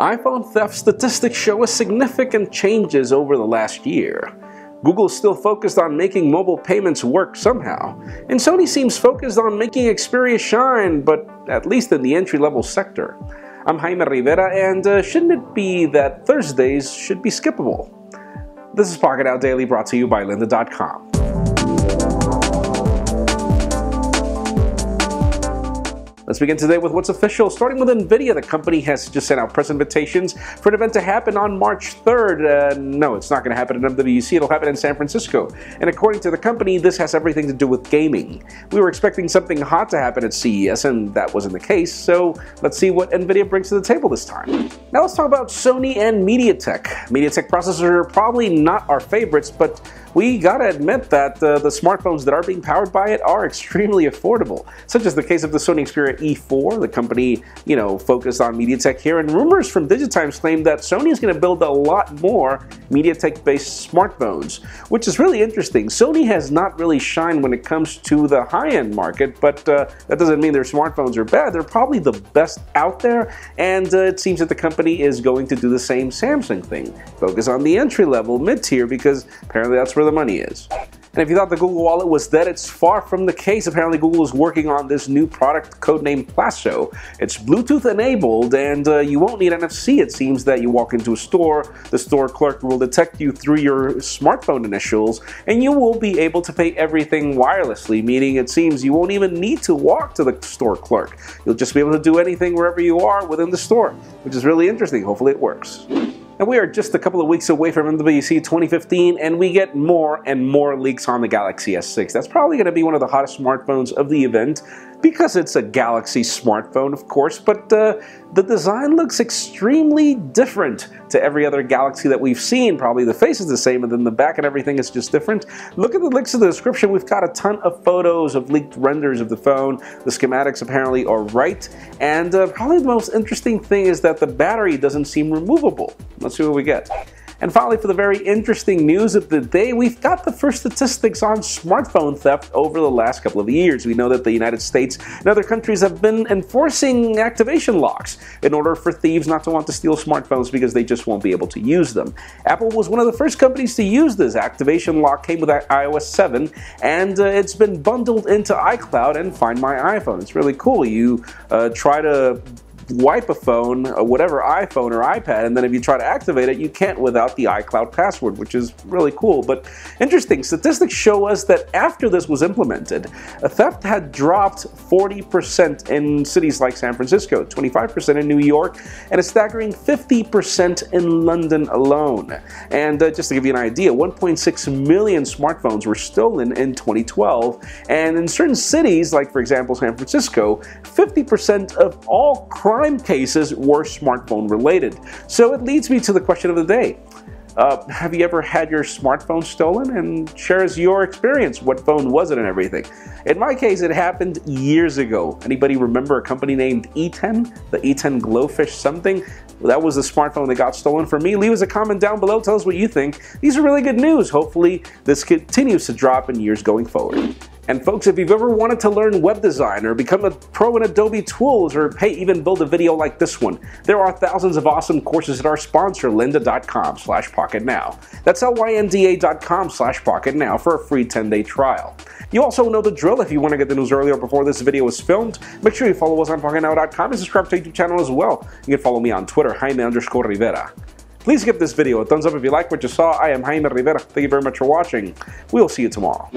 iPhone theft statistics show us significant changes over the last year. Google is still focused on making mobile payments work somehow, and Sony seems focused on making Xperia shine, but at least in the entry-level sector. I'm Jaime Rivera, and shouldn't it be that Thursdays should be skippable? This is Pocketnow Daily, brought to you by lynda.com. Let's begin today with what's official, starting with nvidia. The company has just sent out press invitations for an event to happen on March 3rd. No, it's not going to happen at MWC. It'll happen in San Francisco. And according to the company, this has everything to do with gaming. We were expecting something hot to happen at CES, and that wasn't the case. So let's see what NVIDIA brings to the table this time. Now let's talk about Sony and MediaTek. MediaTek processors are probably not our favorites, but we gotta admit that the smartphones that are being powered by it are extremely affordable, such as the case of the Sony Xperia E4. The company, focused on MediaTek here, and rumors from Digitimes claim that Sony is going to build a lot more MediaTek-based smartphones, which is really interesting. Sony has not really shined when it comes to the high-end market, but that doesn't mean their smartphones are bad. They're probably the best out there, and it seems that the company is going to do the same Samsung thing. Focus on the entry-level, mid-tier, because apparently that's where the money is. And if you thought the Google Wallet was dead, it's far from the case. Apparently Google is working on this new product codenamed Plaso. It's Bluetooth enabled, and you won't need NFC. It seems that you walk into a store, the store clerk will detect you through your smartphone initials, and you will be able to pay everything wirelessly, meaning it seems you won't even need to walk to the store clerk. You'll just be able to do anything wherever you are within the store, which is really interesting. Hopefully it works. And we are just a couple of weeks away from MWC 2015, and we get more and more leaks on the Galaxy S6. That's probably going to be one of the hottest smartphones of the event, because it's a Galaxy smartphone, of course, but the design looks extremely different to every other Galaxy that we've seen. Probably the face is the same, and then the back and everything is just different. Look at the links in the description. We've got a ton of photos of leaked renders of the phone. The schematics apparently are right, and probably the most interesting thing is that the battery doesn't seem removable. Let's see what we get. And finally, for the very interesting news of the day, we've got the first statistics on smartphone theft over the last couple of years. We know that the United States and other countries have been enforcing activation locks in order for thieves not to want to steal smartphones because they just won't be able to use them. Apple was one of the first companies to use this. Activation lock came with iOS 7, and it's been bundled into iCloud and Find My iPhone. It's really cool. You try to wipe a phone, whatever iPhone or iPad, and then if you try to activate it, you can't without the iCloud password, which is really cool. But interesting, statistics show us that after this was implemented, theft had dropped 40% in cities like San Francisco, 25% in New York, and a staggering 50% in London alone. And just to give you an idea, 1.6 million smartphones were stolen in 2012, and in certain cities, like for example San Francisco, 50% of all crime cases were smartphone related. So it leads me to the question of the day. Have you ever had your smartphone stolen? And share us your experience. What phone was it and everything? In my case, it happened years ago. Anybody remember a company named E10? The E10 Glowfish something? That was the smartphone that got stolen from me. Leave us a comment down below. Tell us what you think. These are really good news. Hopefully, this continues to drop in years going forward. And folks, if you've ever wanted to learn web design or become a pro in Adobe tools, or hey, even build a video like this one, there are thousands of awesome courses at our sponsor, lynda.com/pocketnow. That's lynda.com/pocketnow for a free 10-day trial. You also know the drill. If you want to get the news earlier before this video is filmed, make sure you follow us on pocketnow.com and subscribe to our YouTube channel as well. You can follow me on Twitter, Jaime_Rivera. Please give this video a thumbs up if you like what you saw. I am Jaime Rivera. Thank you very much for watching. We'll see you tomorrow.